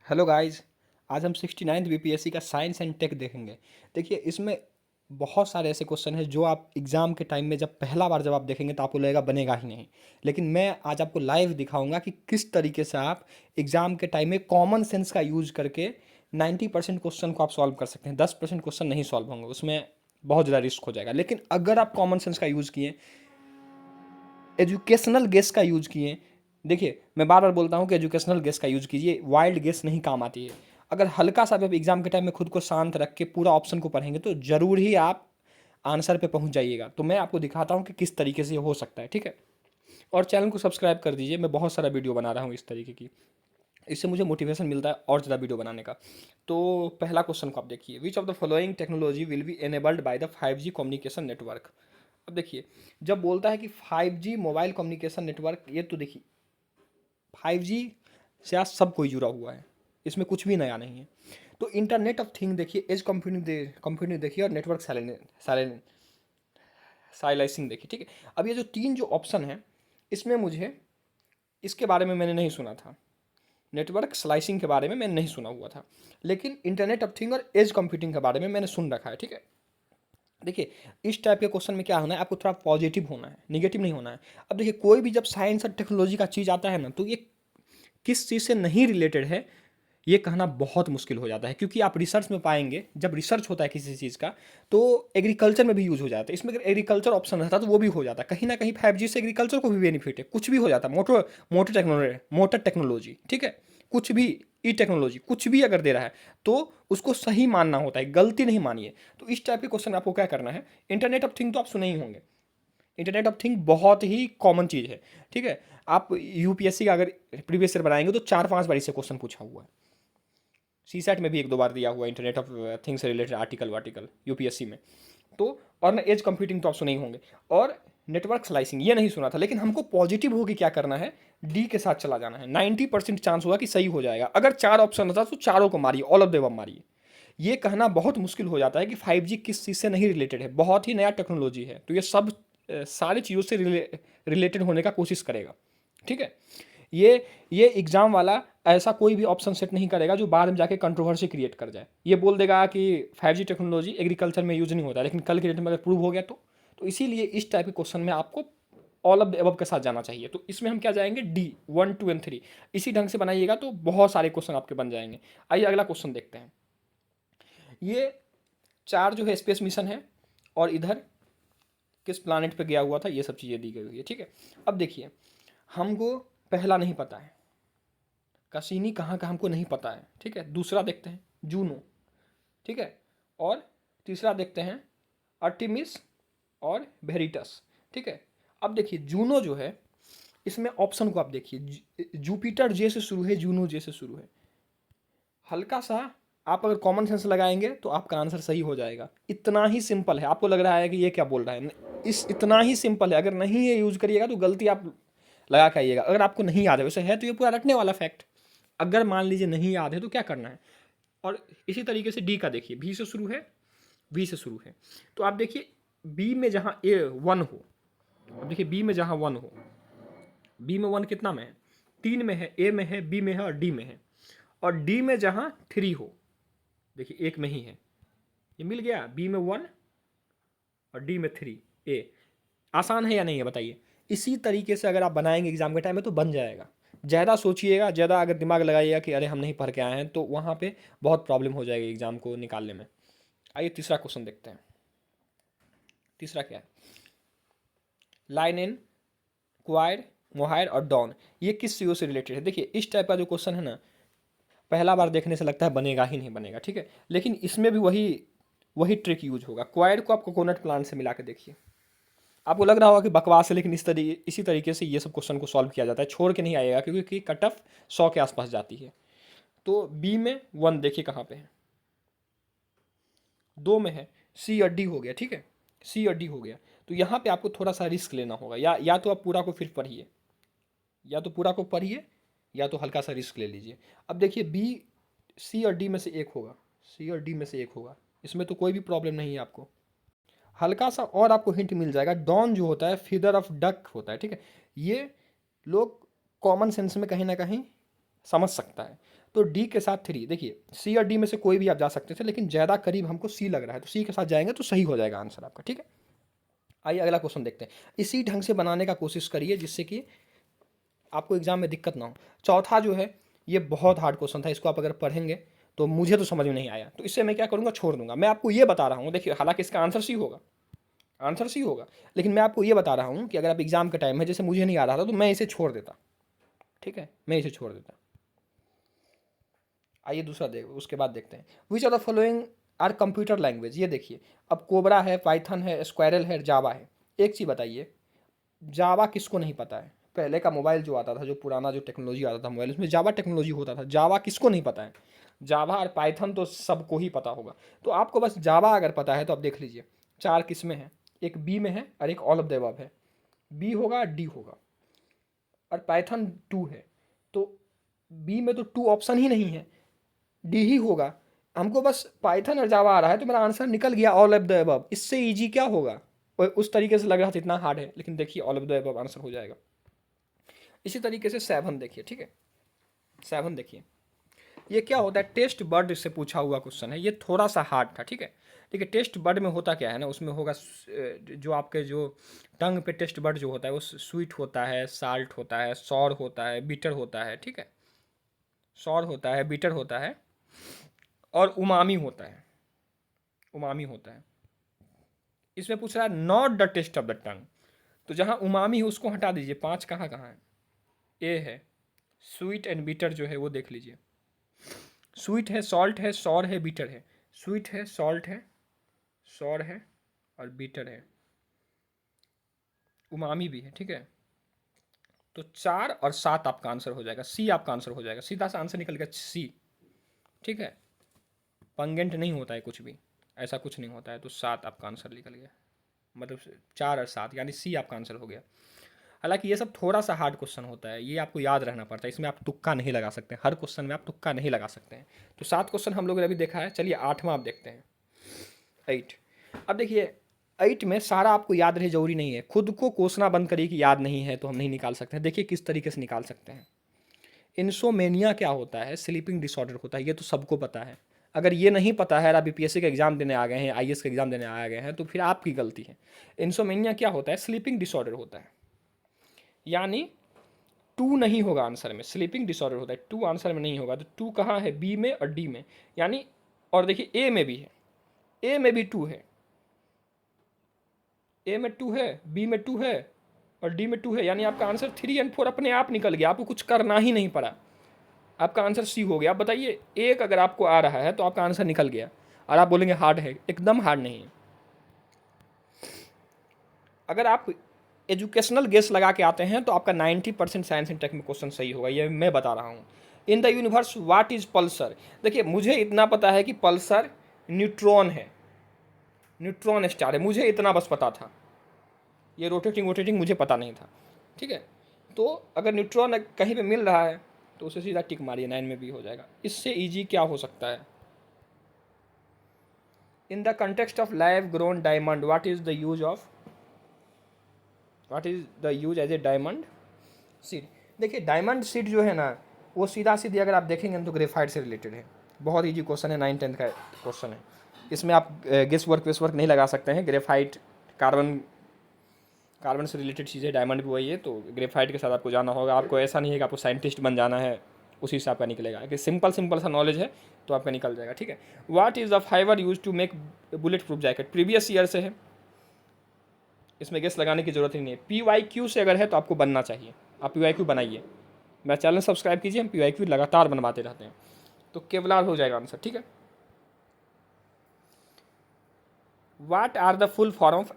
Hello guys. आज हम 69th BPSC का साइंस एंड टेक देखेंगे। देखिए, इसमें बहुत सारे ऐसे क्वेश्चन हैं जो आप एग्ज़ाम के टाइम में जब पहला बार जब आप देखेंगे तो आपको लगेगा बनेगा ही नहीं। लेकिन मैं आज आपको लाइव दिखाऊंगा कि किस तरीके से आप एग्ज़ाम के टाइम में कॉमन सेंस का यूज करके 90% क्वेश्चन को आप सॉल्व कर सकते हैं। 10% क्वेश्चन नहीं सॉल्व होंगे, उसमें बहुत ज़्यादा रिस्क हो जाएगा। लेकिन अगर आप कॉमन सेंस का यूज़ किए, एजुकेशनल गेस का यूज किए। देखिए, मैं बार बार बोलता हूँ कि एजुकेशनल गेस का यूज कीजिए, वाइल्ड गेस नहीं काम आती है। अगर हल्का सा भी आप एग्जाम के टाइम में खुद को शांत रख के पूरा ऑप्शन को पढ़ेंगे तो जरूर ही आप आंसर पे पहुंच जाइएगा। तो मैं आपको दिखाता हूँ कि किस तरीके से ये हो सकता है, ठीक है। और चैनल को सब्सक्राइब कर दीजिए, मैं बहुत सारा वीडियो बना रहा हूँ इस तरीके की। इससे मुझे मोटिवेशन मिलता है और ज़्यादा वीडियो बनाने का। तो पहला क्वेश्चन को आप देखिए, which of the following technology will be enabled by the 5G communication network. अब देखिए, जब बोलता है कि 5G मोबाइल कम्युनिकेशन नेटवर्क, ये तो देखिए 5G से आज सब कोई जुड़ा हुआ है, इसमें कुछ भी नया नहीं है। तो इंटरनेट ऑफ थिंग देखिए, एज कंप्यूटिंग देखिए, और नेटवर्क साइलेंसिंग देखिए, ठीक है। अब ये जो तीन जो ऑप्शन है, इसमें मुझे इसके बारे में मैंने नहीं सुना था। नेटवर्क स्लाइसिंग के बारे में मैंने नहीं सुना हुआ था, लेकिन इंटरनेट ऑफ थिंग और एज कंप्यूटिंग के बारे में मैंने सुन रखा है, ठीक है। देखिए, इस टाइप के क्वेश्चन में क्या होना है, आपको थोड़ा पॉजिटिव होना है, निगेटिव नहीं होना है। अब देखिए, कोई भी जब साइंस और टेक्नोलॉजी का चीज़ आता है ना, तो ये किस चीज़ से नहीं रिलेटेड है ये कहना बहुत मुश्किल हो जाता है। क्योंकि आप रिसर्च में पाएंगे, जब रिसर्च होता है किसी चीज़ का, तो एग्रीकल्चर में भी यूज़ हो जाता है। इसमें अगर एग्रीकल्चर ऑप्शन रहता तो वो भी हो जाता। कहीं ना कहीं 5G से एग्रीकल्चर को भी बेनिफिट है, कुछ भी हो जाता। मोटर टेक्नोलॉजी, ठीक है। कुछ भी, ई टेक्नोलॉजी, कुछ भी अगर दे रहा है तो उसको सही मानना होता है, गलती नहीं मानिए। तो इस टाइप के क्वेश्चन आपको क्या करना है, इंटरनेट ऑफ थिंग तो आप सुने ही होंगे। इंटरनेट ऑफ थिंग बहुत ही कॉमन चीज़ है, ठीक है। आप यूपीएससी का अगर प्रीवियस ईयर बनाएंगे तो 4-5 बार इससे क्वेश्चन पूछा हुआ है। सीसेट में भी 1-2 बार दिया हुआ है इंटरनेट ऑफ थिंग्स से रिलेटेड आर्टिकल यूपीएससी में। तो और ना एज कंप्यूटिंग तो आप सुने ही होंगे, और नेटवर्क स्लाइसिंग ये नहीं सुना था। लेकिन हमको पॉजिटिव होकर क्या करना है, डी के साथ चला जाना है। 90% चांस होगा कि सही हो जाएगा। अगर 4 ऑप्शन होता तो चारों को मारिए, ऑल ऑफ द अबव मारिए। ये कहना बहुत मुश्किल हो जाता है कि 5G किस चीज़ से नहीं रिलेटेड है, बहुत ही नया टेक्नोलॉजी है। तो ये सब सारी चीज़ों से रिलेटेड होने का कोशिश करेगा, ठीक है। ये ये एग्ज़ाम वाला ऐसा कोई भी ऑप्शन सेट नहीं करेगा जो बाद में जाके कंट्रोवर्सी क्रिएट कर जाए। ये बोल देगा कि 5G टेक्नोलॉजी एग्रीकल्चर में यूज़ नहीं होता, लेकिन कल के डेट में अगर प्रूव हो गया तो इसीलिए इस टाइप के क्वेश्चन में आपको ऑल ऑफ द एबव के साथ जाना चाहिए। तो इसमें हम क्या जाएंगे, डी 1, 2 एंड 3। इसी ढंग से बनाइएगा तो बहुत सारे क्वेश्चन आपके बन जाएंगे। आइए अगला क्वेश्चन देखते हैं। ये 4 जो है स्पेस मिशन है, और इधर किस प्लानट पे गया हुआ था, ये सब चीज़ें दी गई हुई है, ठीक है। अब देखिए, हमको पहला नहीं पता है, कसीनी कहाँ का हमको नहीं पता है, ठीक है। दूसरा देखते हैं जूनो, ठीक है। और तीसरा देखते हैं अर्टिमिस और वेरिटस, ठीक है। अब देखिए, जूनो जो है, इसमें ऑप्शन को आप देखिए, जुपिटर जे से शुरू है, जूनो जे से शुरू है। हल्का सा आप अगर कॉमन सेंस लगाएंगे तो आपका आंसर सही हो जाएगा। इतना ही सिंपल है। आपको लग रहा है कि ये क्या बोल रहा है, इस इतना ही सिंपल है। अगर नहीं ये यूज करिएगा तो गलती आप लगा के आइएगा। अगर आपको नहीं याद है, वैसे है तो ये पूरा रटने वाला फैक्ट। अगर मान लीजिए नहीं याद है तो क्या करना है। और इसी तरीके से डी का देखिए, भी से शुरू है, वी से शुरू है। तो आप देखिए, बी में जहाँ ए 1 हो, अब देखिए बी में जहाँ 1 हो, बी में 1 कितना में है, 3 में है, ए में है, बी में है और डी में है। और डी में जहाँ 3 हो, देखिए एक में ही है, ये मिल गया। बी में 1 और डी में 3, ए। आसान है या नहीं है बताइए। इसी तरीके से अगर आप बनाएंगे एग्जाम के टाइम में तो बन जाएगा। ज़्यादा सोचिएगा, ज़्यादा अगर दिमाग लगाइएगा कि अरे हम नहीं पढ़ के आए हैं, तो वहाँ पे बहुत प्रॉब्लम हो जाएगी एग्जाम को निकालने में। आइए तीसरा क्वेश्चन देखते हैं। तीसरा क्या है, लाइनेन, क्वायर, मोहायर और डॉन, ये किस चीज़ों से रिलेटेड है। देखिए, इस टाइप का जो क्वेश्चन है ना, पहला बार देखने से लगता है बनेगा ही नहीं बनेगा, ठीक है। लेकिन इसमें भी वही वही ट्रिक यूज होगा। क्वायर को आप कोकोनट प्लांट से मिला के देखिए। आपको लग रहा होगा कि बकवास है, लेकिन इसी तरीके से ये सब क्वेश्चन को सॉल्व किया जाता है। छोड़ के नहीं आएगा, क्योंकि कट ऑफ 100 के आसपास जाती है। तो बी में 1 देखिए कहाँ पे है, 2 में है, सी और डी हो गया, ठीक है। सी और डी हो गया। तो यहाँ पे आपको थोड़ा सा रिस्क लेना होगा, या तो आप पूरा को फिर पढ़िए, या तो पूरा को पढ़िए, या तो हल्का सा रिस्क ले लीजिए। अब देखिए, बी सी और डी में से एक होगा, सी और डी में से एक होगा। इसमें तो कोई भी प्रॉब्लम नहीं है आपको। हल्का सा और आपको हिंट मिल जाएगा, डॉन जो होता है फीदर ऑफ डक होता है, ठीक है। ये लोग कॉमन सेंस में कहीं ना कहीं समझ सकता है। तो डी के साथ 3, देखिए सी और डी में से कोई भी आप जा सकते थे, लेकिन ज़्यादा करीब हमको सी लग रहा है, तो सी के साथ जाएंगे तो सही हो जाएगा आंसर आपका, ठीक है। आइए अगला क्वेश्चन देखते हैं। इसी ढंग से बनाने का कोशिश करिए जिससे कि आपको एग्जाम में दिक्कत ना हो। चौथा जो है ये बहुत हार्ड क्वेश्चन था, इसको आप अगर पढ़ेंगे तो मुझे तो समझ में नहीं आया, तो इससे मैं क्या करूँगा, छोड़ दूंगा। मैं आपको ये बता रहा हूँ, देखिए हालांकि इसका आंसर सी होगा, आंसर सी होगा, लेकिन मैं आपको ये बता रहा हूँ कि अगर आप एग्जाम का टाइम है, जैसे मुझे नहीं आ रहा था, तो मैं इसे छोड़ देता, ठीक है, मैं इसे छोड़ देता। आइए दूसरा देख, उसके बाद देखते हैं। Which are the following are computer language. ये देखिए, अब कोबरा है, पाइथन है, स्क्वायरल है, जावा है। एक चीज़ बताइए, जावा किसको नहीं पता है? पहले का मोबाइल जो आता था, जो पुराना जो टेक्नोलॉजी आता था मोबाइल, उसमें जावा टेक्नोलॉजी होता था। जावा किसको नहीं पता है? जावा और पाइथन तो सबको ही पता होगा। तो आपको बस जावा अगर पता है तो आप देख लीजिए, 4 किस्में हैं, एक बी में है और एक ऑल ऑफ द अबव है। बी होगा, डी होगा, और पाइथन 2 है। तो बी में तो 2 ऑप्शन ही नहीं है, डी ही होगा। हमको बस पाइथन और जावा आ रहा है, तो मेरा आंसर निकल गया, ऑल ऑफ द अबव। इससे इजी क्या होगा? और उस तरीके से लग रहा था इतना हार्ड है, लेकिन देखिए all of the above answer हो जाएगा। इसी तरीके से 7 देखिए, ठीक है, 7 देखिए, ये क्या होता है, टेस्ट बर्ड से पूछा हुआ क्वेश्चन है, ये थोड़ा सा हार्ड था, ठीक है। देखिए टेस्ट बर्ड में होता क्या है ना, उसमें होगा जो आपके जो टंग पे टेस्ट बर्ड जो होता है वो स्वीट होता है, साल्ट होता है, सॉर होता है, बीटर होता है, ठीक है, सॉर होता है, बीटर होता है, और उमामी होता है, उमामी होता है। इसमें पूछ रहा है not the taste of the tongue, तो जहाँ उमामी है उसको हटा दीजिए। 5 कहाँ कहाँ है? ए है, स्वीट एंड बीटर जो है वो देख लीजिए, स्वीट है, सॉल्ट है, सॉर है, बीटर है। स्वीट है, सॉल्ट है, सॉर है, और बीटर है, उमामी भी है, ठीक है। तो 4 और 7 आपका आंसर हो जाएगा, सी आपका आंसर हो जाएगा, सीधा सा आंसर निकल गया सी, ठीक है। पंगेंट नहीं होता है कुछ भी, ऐसा कुछ नहीं होता है। तो 7 आपका आंसर निकल गया, मतलब 4 और 7 यानी सी आपका आंसर हो गया। हालांकि ये सब थोड़ा सा हार्ड क्वेश्चन होता है, ये आपको याद रहना पड़ता है, इसमें आप तुक्का नहीं लगा सकते, हर क्वेश्चन में आप तुक्का नहीं लगा सकते हैं। तो 7 क्वेश्चन हम लोगों ने अभी देखा है, चलिए 8वां आप देखते हैं, 8। अब देखिए 8 में सारा आपको याद रहे जरूरी नहीं है, खुद को कोसना बंद करिए कि याद नहीं है तो हम नहीं निकाल सकते हैं। देखिए किस तरीके से निकाल सकते हैं। इंसोमेनिया क्या होता है? स्लीपिंग डिसऑर्डर होता है, ये तो सबको पता है। अगर ये नहीं पता है और आप बीपीएससी का एग्जाम देने आ गए हैं, आईएएस का एग्जाम देने आ गए हैं, तो फिर आपकी गलती है। इंसोमेनिया क्या होता है? स्लीपिंग डिसऑर्डर होता है, यानी 2 नहीं होगा आंसर में, स्लीपिंग डिसऑर्डर होता है, 2 आंसर में नहीं होगा। तो 2 कहाँ है? बी में और डी में, यानी, और देखिए ए में भी है, ए में भी 2 है, ए में 2 है, बी में 2 है, और डी में 2 है, यानी आपका आंसर 3 और 4 अपने आप निकल गया, आपको कुछ करना ही नहीं पड़ा, आपका आंसर सी हो गया। आप बताइए, एक अगर आपको आ रहा है तो आपका आंसर निकल गया, और आप बोलेंगे हार्ड है, एकदम हार्ड नहीं है। अगर आप एजुकेशनल गेस लगा के आते हैं तो आपका 90% साइंस एंड टेक में क्वेश्चन सही होगा, ये मैं बता रहा हूँ। In the universe what is Pulsar? देखिए मुझे इतना पता है कि पल्सर न्यूट्रॉन है, न्यूट्रॉन स्टार है, मुझे इतना बस पता था, ये रोटेटिंग वोटेटिंग मुझे पता नहीं था, ठीक है। तो अगर न्यूट्रॉन कहीं पे मिल रहा है तो उसे सीधा टिक मारिए, 9 में भी हो जाएगा। इससे ईजी क्या हो सकता है? In the context of lab grown diamond what is the use of, what is the use as a diamond seed? देखिए डायमंड सीड जो है ना, वो सीधा सीधी अगर आप देखेंगे तो ग्रेफाइट से रिलेटेड है। बहुत ईजी क्वेश्चन है, 9-10 का क्वेश्चन है, इसमें आप गेस वर्क नहीं लगा सकते हैं। ग्रेफाइट कार्बन, कार्बन से रिलेटेड चीज़ें, डायमंड भी वही है, तो ग्रेफाइट के साथ आपको जाना होगा। आपको ऐसा नहीं है कि आपको साइंटिस्ट बन जाना है, उसी से आपका निकलेगा, कि सिंपल सा नॉलेज है तो आपका निकल जाएगा, ठीक है। What is the fibre use to make bullet proof jacket? Previous year से है, इसमें गेस लगाने की जरूरत ही नहीं है। PYQ से अगर है तो आपको बनना चाहिए, आप PYQ बनाइए, मेरा चैनल सब्सक्राइब कीजिए, हम PYQ लगातार बनवाते रहते हैं। तो केवलार हो जाएगा आंसर, ठीक है। What are the full form of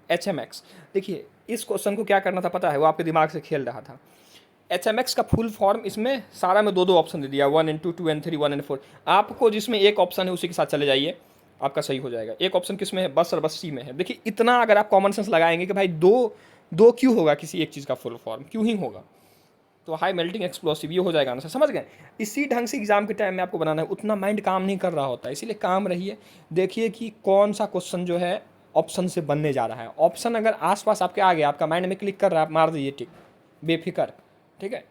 HMX? देखिए इस क्वेश्चन को क्या करना था पता है, वो आपके दिमाग से खेल रहा था। HMX का फुल फॉर्म, इसमें सारा में 2-2 ऑप्शन दे दिया, 1 and 2, 2 and 3, 1 and 4। आपको जिसमें एक ऑप्शन है उसी के साथ चले जाइए, आपका सही हो जाएगा। एक ऑप्शन किस में है? बस और बस सी में है। देखिए इतना अगर आप कॉमन सेंस लगाएंगे कि भाई दो क्यों होगा किसी एक चीज़ का फुल फॉर्म, क्यों ही होगा, तो हाई मेल्टिंग एक्सप्लोसिव, ये हो जाएगा आंसर, समझ गए। इसी ढंग से एग्जाम के टाइम में आपको बनाना है, उतना माइंड काम नहीं कर रहा होता है, इसीलिए काम रहिए, देखिए कि कौन सा क्वेश्चन जो है ऑप्शन से बनने जा रहा है। ऑप्शन अगर आसपास आपके आ गया, आपका माइंड में क्लिक कर रहा है, आप मार दीजिए टिक, बेफिक्र, ठीक है।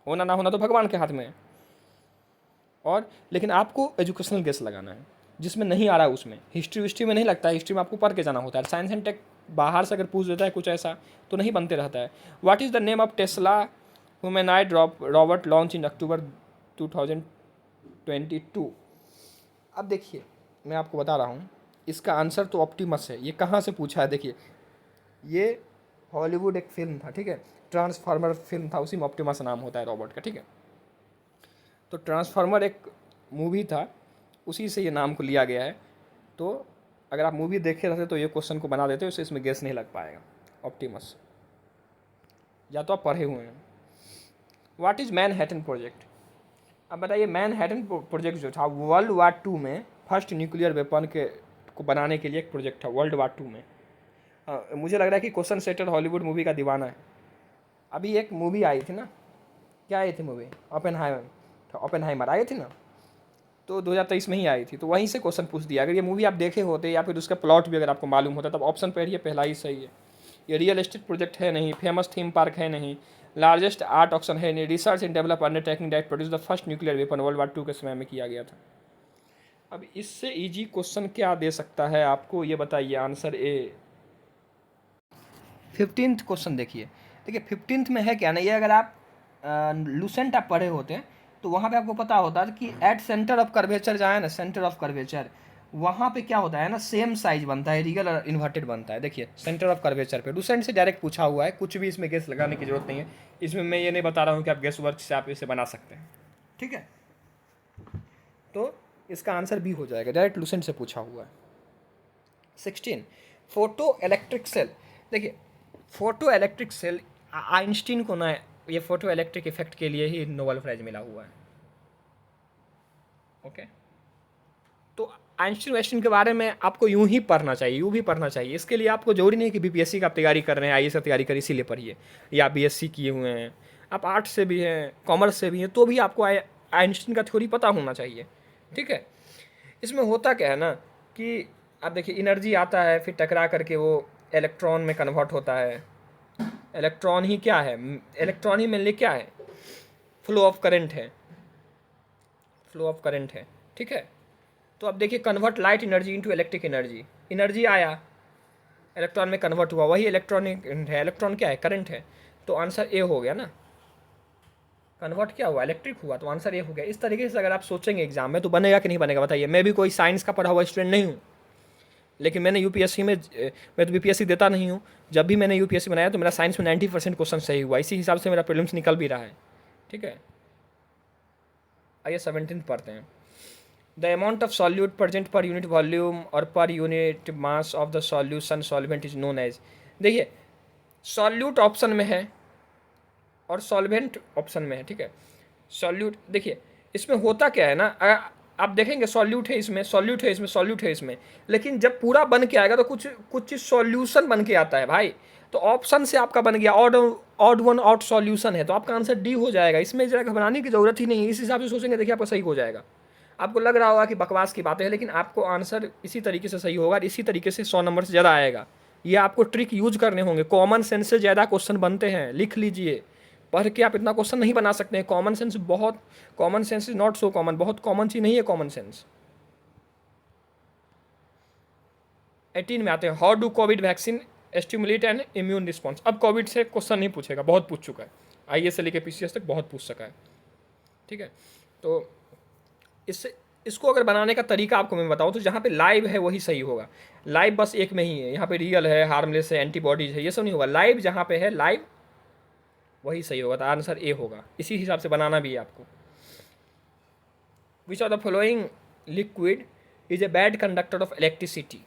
होना ना होना तो भगवान के हाथ में है। और लेकिन आपको एजुकेशनल गेस लगाना है जिसमें नहीं आ रहा है उसमें। हिस्ट्री में नहीं लगता है, हिस्ट्री में आपको पढ़ के जाना होता है। साइंस एंड टेक बाहर से अगर पूछ देता है कुछ ऐसा तो नहीं बनते रहता है। What is the name of Tesla humanoid robot launch in October 2022? अब देखिए मैं आपको बता रहा हूँ, इसका आंसर तो ऑप्टिमस है। ये कहाँ से पूछा है, देखिए ये हॉलीवुड एक फिल्म था, ठीक है, ट्रांसफार्मर फिल्म था, उसी में ऑप्टिमस नाम होता है रोबोट का, ठीक है। तो ट्रांसफार्मर एक मूवी था, उसी से ये नाम को लिया गया है। तो अगर आप मूवी देखे रहते तो ये क्वेश्चन को बना देते, उससे इसमें गेस नहीं लग पाएगा। ऑप्टिमस या तो आप पढ़े हुए हैं। What is Manhattan project? अब बताइए, मैनहट्टन प्रोजेक्ट जो था वर्ल्ड वार 2 में फर्स्ट न्यूक्लियर वेपन के को बनाने के लिए एक प्रोजेक्ट था वर्ल्ड वार 2 में। मुझे लग रहा है कि क्वेश्चन सेटर हॉलीवुड मूवी का दीवाना है। अभी एक मूवी आई थी ना, क्या आई थी मूवी? ओपेनहाइमर आई थी ना, तो 2023 में ही आई थी। तो वहीं से क्वेश्चन पूछ दिया। अगर ये मूवी आप देखे होते या फिर उसका प्लॉट भी अगर आपको मालूम होता, तब ऑप्शन पढ़िए, पहला ही सही है। ये रियल एस्टेट प्रोजेक्ट है नहीं, फेमस थीम पार्क है नहीं, लार्जेस्ट आर्ट ऑक्शन है नहीं, research in develop undertaking that produce the first nuclear weapon world war 2 के समय में किया गया था। अब इससे इजी क्वेश्चन क्या दे सकता है आपको, ये बताइए। Answer A. 15th क्वेश्चन देखिए। देखिए 15th में है क्या ना, ये अगर आप लूसेंट आप पढ़े होते हैं तो वहाँ पे आपको पता होता है कि एट सेंटर ऑफ कर्वेचर जहाँ है ना, सेंटर ऑफ कर्वेचर, वहाँ पे क्या होता है ना, सेम साइज बनता है, रियल और इन्वर्टेड बनता है। देखिए सेंटर ऑफ कर्वेचर पे लूसेंट से डायरेक्ट पूछा हुआ है, कुछ भी इसमें गेस लगाने की जरूरत नहीं है। इसमें मैं ये नहीं बता रहा हूँ कि आप गेस वर्क से आप इसे बना सकते हैं, ठीक है। तो इसका आंसर भी हो जाएगा, डायरेक्ट लूसेंट से पूछा हुआ है। 16 फोटो इलेक्ट्रिक सेल। देखिए फोटो इलेक्ट्रिक सेल, आइंस्टीन को ना ये फोटो इलेक्ट्रिक इफेक्ट के लिए ही नोबेल प्राइज मिला हुआ है, ओके। तो आइंस्टीन वेस्टीन के बारे में आपको यूं ही पढ़ना चाहिए, यूं भी पढ़ना चाहिए। इसके लिए आपको जरूरी नहीं कि बीपीएससी का आप तैयारी कर रहे हैं, आईएएस का तैयारी करिए इसीलिए पढ़िए, या बीएससी किए हुए हैं, आप आर्ट्स से भी हैं, कॉमर्स से भी हैं, तो भी आपको आइंस्टीन का थ्योरी पता होना चाहिए, ठीक है। इसमें होता क्या है ना कि आप देखिए एनर्जी आता है, फिर टकरा करके वो इलेक्ट्रॉन में कन्वर्ट होता है। इलेक्ट्रॉन ही क्या है, इलेक्ट्रॉन ही मेनली क्या है, फ्लो ऑफ करंट है, फ्लो ऑफ करंट है, ठीक है। तो अब देखिए convert light energy into electric energy, energy आया, इलेक्ट्रॉन में कन्वर्ट हुआ, वही इलेक्ट्रॉनिक है। इलेक्ट्रॉन क्या है, करंट है। तो आंसर ए हो गया ना, कन्वर्ट क्या हुआ, इलेक्ट्रिक हुआ, तो आंसर ए हो गया। इस तरीके से अगर आप सोचेंगे एग्जाम में तो बनेगा कि नहीं बनेगा बताइए। मैं भी कोई साइंस का पढ़ा हुआ स्टूडेंट नहीं हूँ, लेकिन मैंने यूपीएससी में, मैं तो बीपीएससी देता नहीं हूँ, जब भी मैंने यूपीएससी बनाया तो मेरा साइंस में 90% क्वेश्चन सही हुआ, इसी हिसाब से मेरा प्रीलिम्स निकल भी रहा है, ठीक है। आइए 17 पढ़ते हैं। The amount of solute present per unit volume और per unit mass of the solution solvent is known as. देखिए सॉल्यूट ऑप्शन में है और सॉल्वेंट ऑप्शन में है, ठीक है। सॉल्यूट देखिए इसमें होता क्या है ना, आप देखेंगे सॉल्यूट है इसमें, सॉल्यूट है इसमें, सॉल्यूट है इसमें, लेकिन जब पूरा बन के आएगा तो कुछ कुछ चीज़ सॉल्यूशन बन के आता है भाई। तो ऑप्शन से आपका बन गया ऑड वन आउट सॉल्यूशन है, तो आपका आंसर डी हो जाएगा। इसमें जरा घबराने की जरूरत ही नहीं है, इस हिसाब से सोचेंगे देखिए आपका सही हो जाएगा। आपको लग रहा होगा कि बकवास की बातें हैं, लेकिन आपको आंसर इसी तरीके से सही होगा और इसी तरीके से 100 नंबर से ज़्यादा आएगा। ये आपको ट्रिक यूज करने होंगे, कॉमन सेंस से ज़्यादा क्वेश्चन बनते हैं, लिख लीजिए। पढ़ के आप इतना क्वेश्चन नहीं बना सकते हैं। कॉमन सेंस बहुत, common sense is not so common, बहुत कॉमन चीज़ नहीं है कॉमन सेंस। 18 में आते हैं, how do Covid vaccine stimulate and immune response. अब कोविड से क्वेश्चन नहीं पूछेगा, बहुत पूछ चुका है, आईए से लेकर पीसीएस तक बहुत पूछ सका है, ठीक है। तो इससे इसको अगर बनाने का तरीका आपको मैं बताऊं तो जहाँ पे लाइव है वही सही होगा। लाइव बस एक में ही है, यहाँ पे रियल है, हार्मलेस है, एंटीबॉडीज है, ये सब नहीं होगा। लाइव जहाँ पे है, लाइव वही सही होगा, तो आंसर ए होगा। इसी हिसाब से बनाना भी है आपको। Which of the following liquid is a bad conductor of electricity.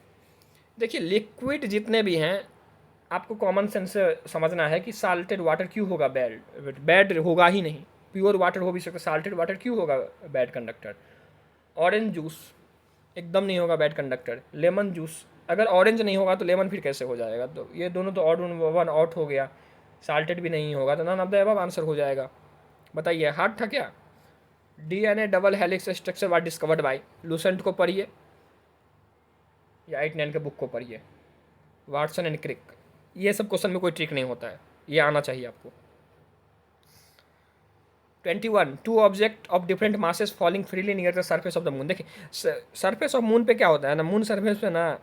देखिए लिक्विड जितने भी हैं आपको कॉमन सेंस से समझना है कि साल्टेड वाटर क्यों होगा बैड, बैड होगा ही नहीं। प्योर वाटर हो भी सकता, साल्टेड वाटर क्यों होगा बैड कंडक्टर। ऑरेंज जूस एकदम नहीं होगा बैड कंडक्टर। लेमन जूस, अगर ऑरेंज नहीं होगा तो लेमन फिर कैसे हो जाएगा। तो ये दोनों तो ऑड वन आउट हो गया। साल्टेड भी नहीं होगा तो none of the above answer हो जाएगा। बताइए हार्ड था क्या। DNA double helix structure was discovered by, Lucent को पढ़िए या 8-9 के बुक को पढ़िए, वाटसन एंड क्रिक। ये सब क्वेश्चन में कोई ट्रिक नहीं होता है, ये आना चाहिए आपको। 21 two object of different masses falling freely near the surface of the moon. देखिए सरफेस ऑफ मून पे क्या होता है ना, मून सरफेस पे ना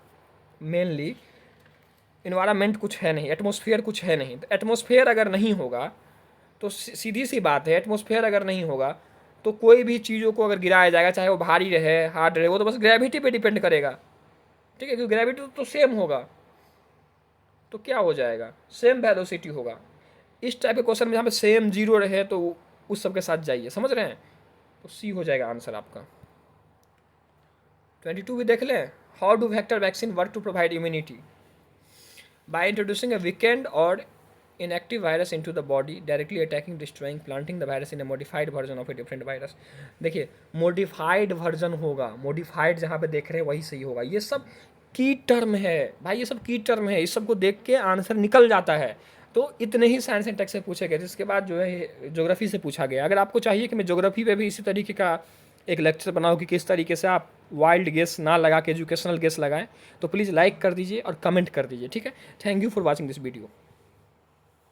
मेनली इन्वायरमेंट कुछ है नहीं, एटमॉस्फेयर कुछ है नहीं। तो एटमॉस्फेयर अगर नहीं होगा तो सीधी सी बात है, एटमॉस्फेयर अगर नहीं होगा तो कोई भी चीज़ों को अगर गिराया जाएगा, चाहे वो भारी रहे हार्ड रहे, वो तो बस ग्रेविटी पे डिपेंड करेगा, ठीक है, क्योंकि ग्रेविटी तो सेम होगा, तो क्या हो जाएगा, सेम वेलोसिटी होगा। इस टाइप के क्वेश्चन में जहाँ पे सेम जीरो रहे तो उस सब के साथ जाइए, समझ रहे हैं, तो सी हो जाएगा आंसर आपका। 22 भी देख लें। How do vector vaccine work to provide immunity? By introducing a weakened और inactive virus into the body, directly attacking, destroying, planting the virus in a modified version of a different virus। देखिए modified version होगा, modified जहाँ पे देख रहे हैं वही सही होगा। ये सब की टर्म है भाई, ये सब की टर्म है, इस सब को देख के आंसर निकल जाता है। तो इतने ही साइंस एंड टेक से पूछे गए, जिसके बाद जो है ज्योग्राफी से पूछा गया। अगर आपको चाहिए कि मैं ज्योग्राफी पे भी इसी तरीके का एक लेक्चर बनाऊँ कि किस तरीके से आप वाइल्ड गेस ना लगा के एजुकेशनल गेस लगाएं, तो प्लीज़ लाइक कर दीजिए और कमेंट कर दीजिए, ठीक है। Thank you for watching this video.